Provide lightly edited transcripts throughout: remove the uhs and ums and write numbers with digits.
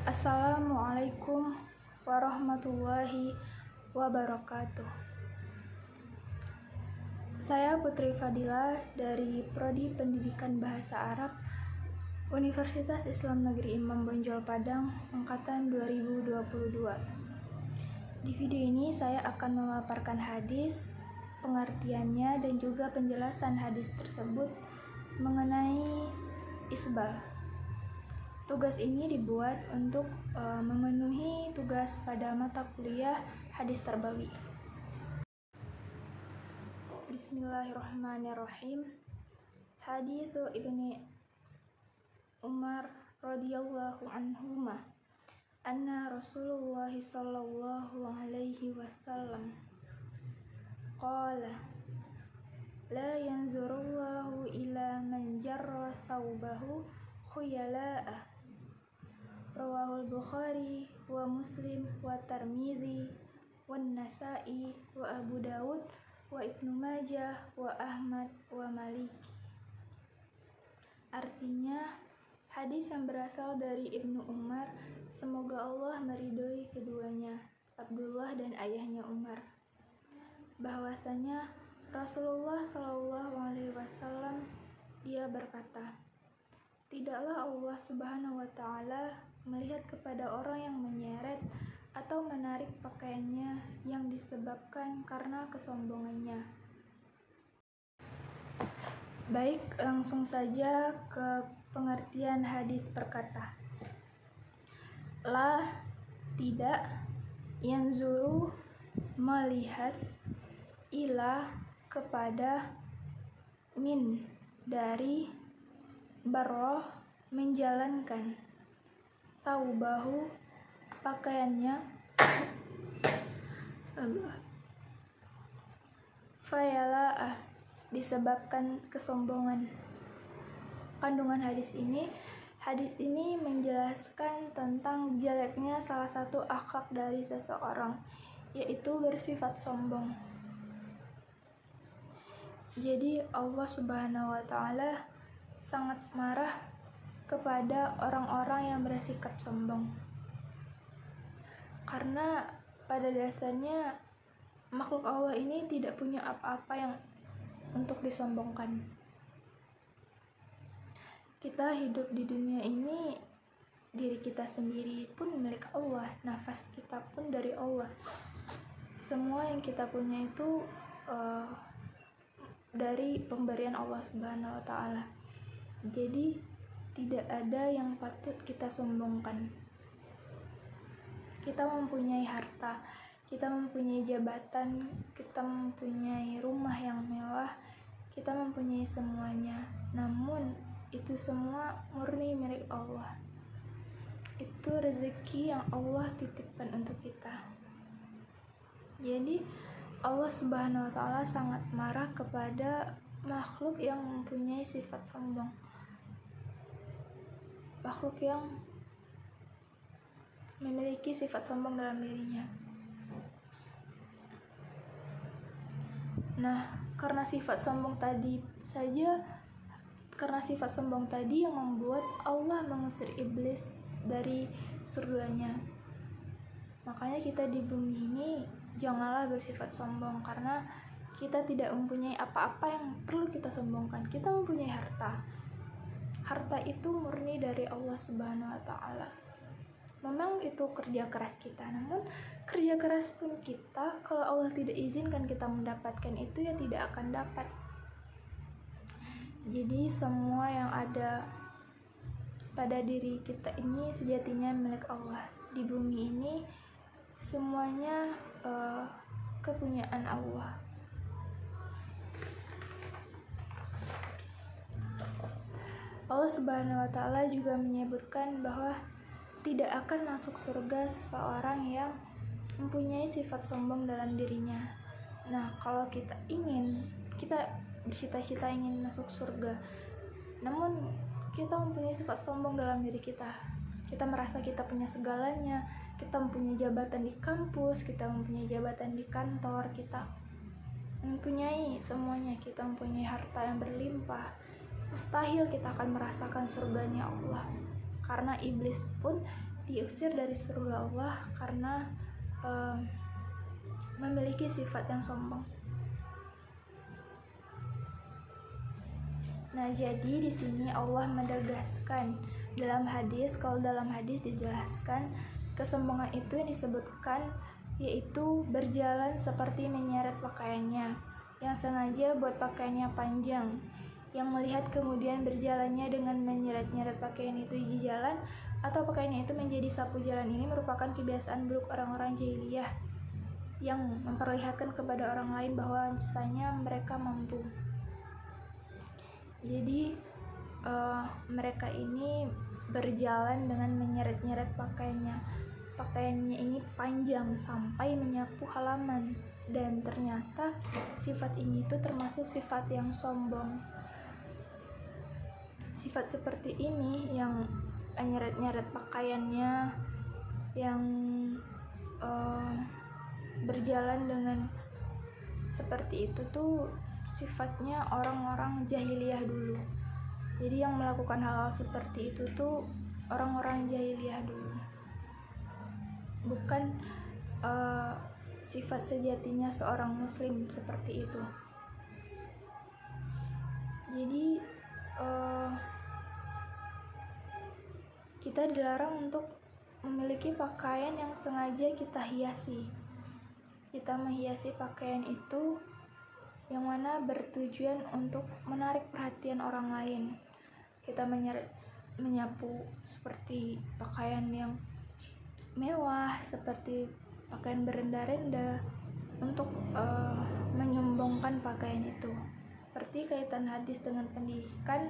Assalamualaikum warahmatullahi wabarakatuh. Saya Putri Fadila dari Prodi Pendidikan Bahasa Arab Universitas Islam Negeri Imam Bonjol Padang Angkatan 2022. Di video ini saya akan memaparkan hadis, pengertiannya dan juga penjelasan hadis tersebut mengenai isbal. Tugas ini dibuat untuk memenuhi tugas pada mata kuliah hadis tarbawi. Bismillahirrahmanirrahim. Hadits Ibni Umar radhiyallahu anhuma anna Rasulullah sallallahu alaihi wasallam qala la yanzurullahu ila man jarra thawbahu khuyala'a. Rawahul Bukhari wa Muslim wa Tirmidzi wa Nasa'i wa Abu Dawud wa Ibnu Majah wa Ahmad wa Maliki. Artinya, hadis yang berasal dari Ibnu Umar, semoga Allah meridhoi keduanya, Abdullah dan ayahnya Umar, bahwasanya Rasulullah Shallallahu Alaihi Wasallam dia berkata, tidaklah Allah Subhanahu Wa Taala melihat kepada orang yang menyeret atau menarik pakaiannya yang disebabkan karena kesombongannya. Baik, langsung saja ke pengertian hadis perkata. La, tidak, yanzuru, melihat, ila, kepada, min, dari, barroh, menjalankan, taubahu, pakaiannya, fayala'ah, disebabkan kesombongan. Kandungan hadis ini menjelaskan tentang jeleknya salah satu akhlak dari seseorang, yaitu bersifat sombong. Jadi Allah Subhanahu wa Ta'ala sangat marah kepada orang-orang yang bersikap sombong. Karena pada dasarnya makhluk Allah ini tidak punya apa-apa yang untuk disombongkan. Kita hidup di dunia ini, diri kita sendiri pun milik Allah, nafas kita pun dari Allah. Semua yang kita punya itu dari pemberian Allah Subhanahu wa Ta'ala. Jadi tidak ada yang patut kita sombongkan. Kita mempunyai harta, kita mempunyai jabatan, kita mempunyai rumah yang mewah, kita mempunyai semuanya. Namun itu semua murni milik Allah. Itu rezeki yang Allah titipkan untuk kita. Jadi Allah Subhanahu wa Ta'ala sangat marah kepada makhluk yang mempunyai sifat sombong. Makhluk yang memiliki sifat sombong dalam dirinya. Nah, karena sifat sombong tadi yang membuat Allah mengusir iblis dari surganya. Makanya kita di bumi ini janganlah bersifat sombong, karena kita tidak mempunyai apa-apa yang perlu kita sombongkan. Kita mempunyai harta. Harta itu murni dari Allah Subhanahu wa Ta'ala. Memang itu kerja keras kita, namun kerja keras pun kita, kalau Allah tidak izinkan kita mendapatkan itu, ya tidak akan dapat. Jadi semua yang ada pada diri kita ini sejatinya milik Allah. Di bumi ini semuanya kepunyaan Allah. Allah Subhanahu wa Ta'ala juga menyebutkan bahwa tidak akan masuk surga seseorang yang mempunyai sifat sombong dalam dirinya. Nah, kalau kita bercita-cita ingin masuk surga, namun kita mempunyai sifat sombong dalam diri kita. Kita merasa kita punya segalanya, kita mempunyai jabatan di kampus, kita mempunyai jabatan di kantor, kita mempunyai semuanya, kita mempunyai harta yang berlimpah. Mustahil kita akan merasakan surganya Allah. Karena iblis pun diusir dari surga Allah karena memiliki sifat yang sombong. Nah, jadi di sini Allah menegaskan dalam hadis, kalau dalam hadis dijelaskan kesombongan itu yang disebutkan yaitu berjalan seperti menyeret pakaiannya, yang sengaja buat pakaiannya panjang, yang melihat kemudian berjalannya dengan menyeret-nyeret pakaian itu di jalan, atau pakaiannya itu menjadi sapu jalan. Ini merupakan kebiasaan buruk orang-orang jahiliyah yang memperlihatkan kepada orang lain bahwa misalnya mereka mampu. Jadi mereka ini berjalan dengan menyeret-nyeret pakaiannya ini panjang sampai menyapu halaman, dan ternyata sifat ini tuh termasuk sifat yang sombong. Sifat seperti ini yang nyeret-nyeret pakaiannya, yang berjalan dengan seperti itu tuh sifatnya orang-orang jahiliyah dulu. Jadi yang melakukan hal-hal seperti itu tuh orang-orang jahiliyah dulu, bukan sifat sejatinya seorang muslim seperti itu. Jadi kita dilarang untuk memiliki pakaian yang sengaja kita hiasi. Kita menghiasi pakaian itu yang mana bertujuan untuk menarik perhatian orang lain. Kita menyapu seperti pakaian yang mewah, seperti pakaian berenda-renda untuk menyombongkan pakaian itu. Seperti kaitan hadis dengan pendidikan,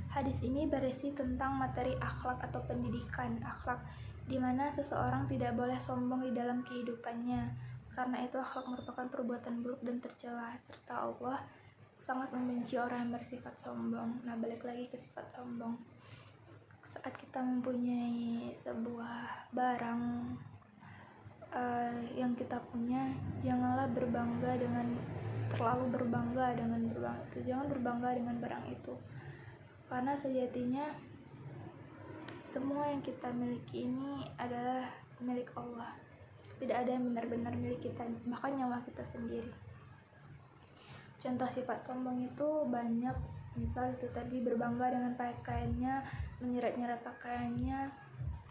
hadis ini berisi tentang materi akhlak atau pendidikan akhlak, di mana seseorang tidak boleh sombong di dalam kehidupannya, karena itu akhlak merupakan perbuatan buruk dan tercela, serta Allah sangat membenci orang yang bersifat sombong. Nah, balik lagi ke sifat sombong. Saat kita mempunyai sebuah barang yang kita punya, janganlah terlalu berbangga dengan barang itu. Jangan berbangga dengan barang itu, karena sejatinya semua yang kita miliki ini adalah milik Allah. Tidak ada yang benar-benar milik kita, bahkan nyawa kita sendiri. Contoh sifat sombong itu banyak, misal itu tadi berbangga dengan pakaiannya, menyeret-nyeret pakaiannya,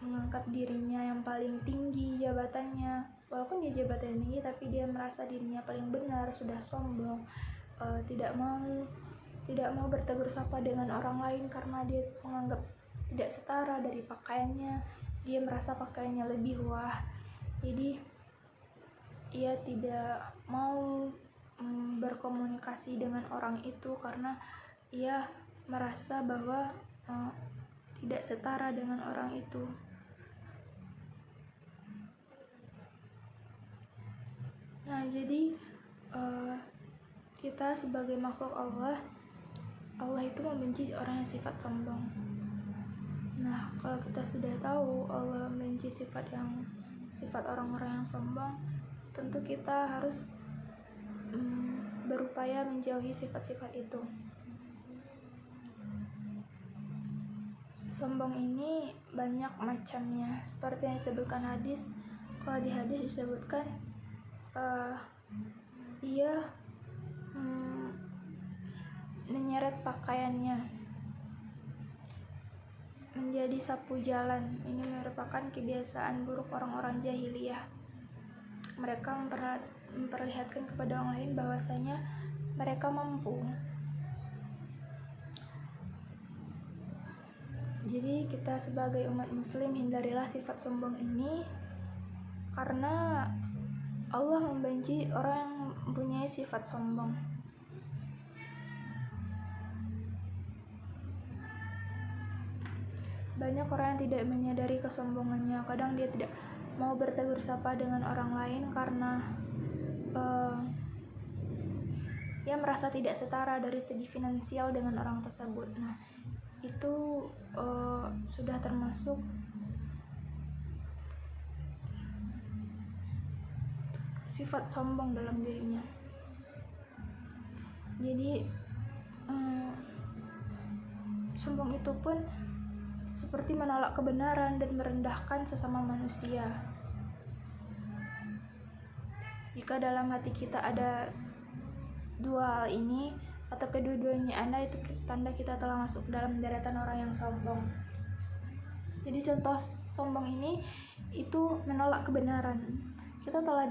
mengangkat dirinya yang paling tinggi jabatannya. Walaupun dia jabatannya tinggi, tapi dia merasa dirinya paling benar, sudah sombong. Tidak mau bertegur sapa dengan orang lain karena dia menganggap tidak setara dari pakaiannya. Dia merasa pakaiannya lebih wah. Jadi ia tidak mau berkomunikasi dengan orang itu karena ia merasa bahwa tidak setara dengan orang itu. Nah, jadi kita sebagai makhluk Allah itu membenci orang yang sifat sombong. Nah, kalau kita sudah tahu Allah membenci sifat orang-orang yang sombong, tentu kita harus berupaya menjauhi sifat-sifat itu. Sombong ini banyak macamnya, seperti yang disebutkan hadis. Kalau di hadis disebutkan dia menyeret pakaiannya menjadi sapu jalan. Ini merupakan kebiasaan buruk orang-orang jahiliyah. Mereka memperlihatkan kepada orang lain bahwasanya mereka mampu. Jadi kita sebagai umat muslim hindarilah sifat sombong ini, karena Allah membenci orang yang mempunyai sifat sombong. Banyak orang yang tidak menyadari kesombongannya. Kadang dia tidak mau bertegur sapa dengan orang lain karena ia merasa tidak setara dari segi finansial dengan orang tersebut. Nah, itu sudah termasuk sifat sombong dalam dirinya. Jadi sombong itu pun seperti menolak kebenaran dan merendahkan sesama manusia. Jika dalam hati kita ada dua hal ini atau kedua-duanya ada, itu tanda kita telah masuk dalam deretan orang yang sombong. Jadi contoh sombong ini itu menolak kebenaran. Kita telah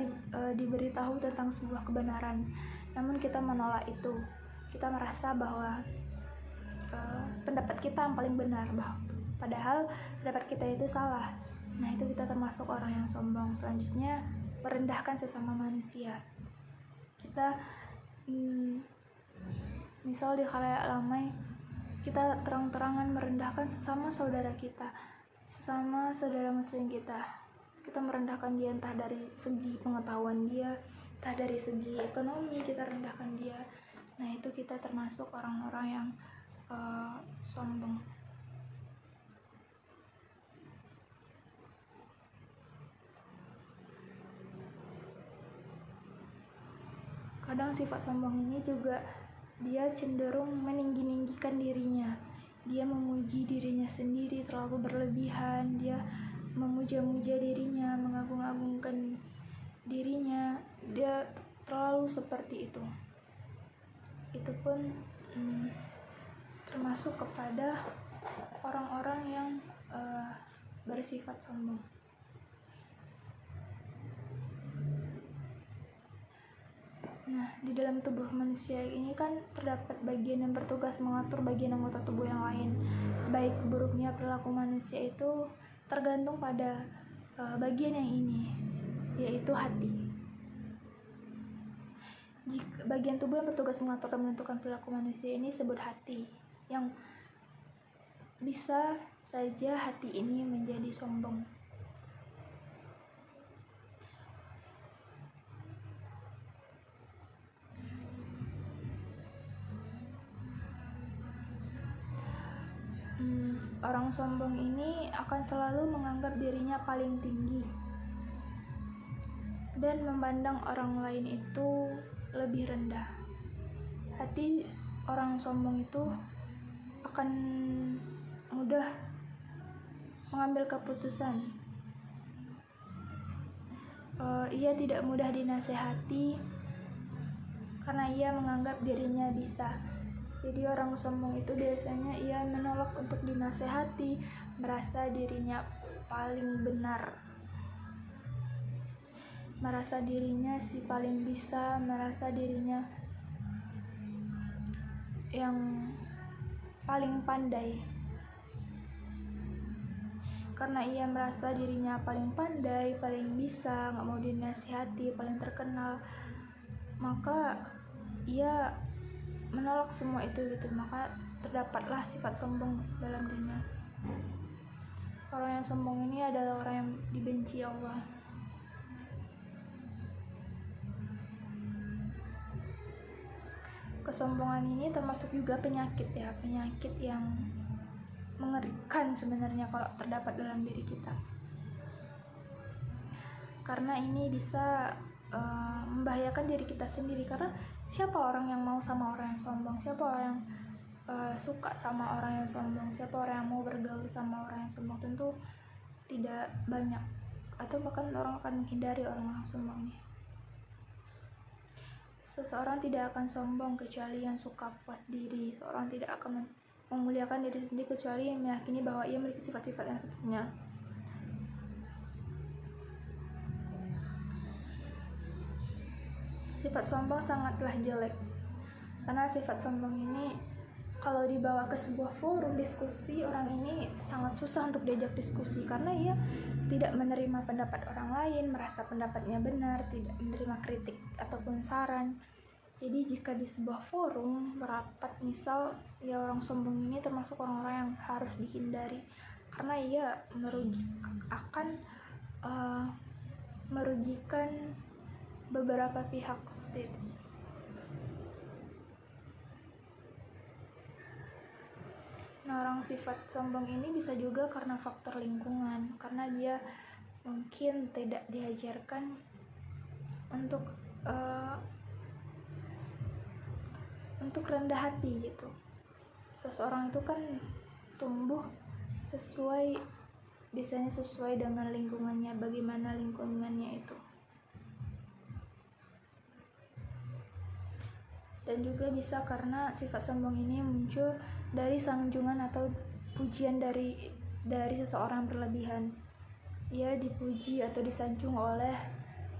diberitahu tentang sebuah kebenaran, namun kita menolak itu. Kita merasa bahwa pendapat kita yang paling benar, padahal pendapat kita itu salah. Nah, itu kita termasuk orang yang sombong. Selanjutnya, merendahkan sesama manusia. Kita misal di khalayak ramai, kita terang-terangan merendahkan sesama saudara kita, sesama saudara muslim kita. Kita merendahkan dia entah dari segi pengetahuan dia, entah dari segi ekonomi, kita rendahkan dia. Nah, itu kita termasuk orang-orang yang sombong. Kadang sifat sombong ini juga dia cenderung meninggi-ninggikan dirinya. Dia memuji dirinya sendiri terlalu berlebihan. Dia memuja-muja dirinya, mengagung-agungkan dirinya. Dia terlalu seperti itu. Itu pun termasuk kepada orang-orang yang bersifat sombong. Nah, di dalam tubuh manusia ini kan terdapat bagian yang bertugas mengatur bagian anggota tubuh yang lain. Baik buruknya perilaku manusia itu tergantung pada bagian yang ini, yaitu hati. Jika bagian tubuh yang bertugas mengatur dan menentukan perilaku manusia ini disebut hati, yang bisa saja hati ini menjadi sombong. Orang sombong ini akan selalu menganggap dirinya paling tinggi dan memandang orang lain itu lebih rendah. Hati orang sombong itu akan mudah mengambil keputusan. Ia tidak mudah dinasehati karena ia menganggap dirinya bisa. Jadi orang sombong itu biasanya ia menolak untuk dinasehati, merasa dirinya paling benar, merasa dirinya si paling bisa, merasa dirinya yang paling pandai. Karena ia merasa dirinya paling pandai, paling bisa, gak mau dinasihati, paling terkenal, maka ia menolak semua itu gitu. Maka terdapatlah sifat sombong dalam dirinya. Orang yang sombong ini adalah orang yang dibenci Allah. Kesombongan ini termasuk juga penyakit ya, penyakit yang mengerikan sebenarnya kalau terdapat dalam diri kita. Karena ini bisa membahayakan diri kita sendiri, karena siapa orang yang mau sama orang yang sombong? Siapa orang yang suka sama orang yang sombong? Siapa orang yang mau bergaul sama orang yang sombong? Tentu tidak banyak, atau bahkan orang akan menghindari orang-orang sombong ini. Seseorang tidak akan sombong kecuali yang suka puas diri. Seorang tidak akan memuliakan diri sendiri kecuali yang meyakini bahwa ia memiliki sifat-sifat yang sepenuhnya. Sifat sombong sangatlah jelek, karena sifat sombong ini kalau dibawa ke sebuah forum diskusi, orang ini sangat susah untuk diajak diskusi karena ia tidak menerima pendapat orang lain, merasa pendapatnya benar, tidak menerima kritik ataupun saran. Jadi jika di sebuah forum merapat misal, ya orang sombong ini termasuk orang-orang yang harus dihindari karena ia merugikan beberapa pihak seperti itu. Nah, orang sifat sombong ini bisa juga karena faktor lingkungan, karena dia mungkin tidak diajarkan untuk rendah hati gitu. Seseorang itu kan tumbuh biasanya sesuai dengan lingkungannya, bagaimana lingkungannya itu. Dan juga bisa karena sifat sombong ini muncul dari sanjungan atau pujian dari seseorang berlebihan. Ia dipuji atau disanjung oleh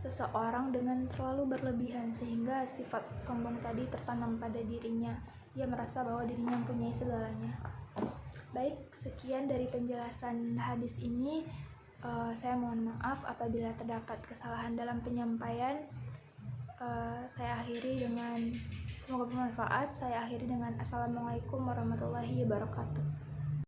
seseorang dengan terlalu berlebihan sehingga sifat sombong tadi tertanam pada dirinya. Ia merasa bahwa dirinya mempunyai segalanya. Baik, sekian dari penjelasan hadis ini. Saya mohon maaf apabila terdapat kesalahan dalam penyampaian. Saya akhiri dengan semoga bermanfaat. Saya akhiri dengan Assalamualaikum warahmatullahi wabarakatuh.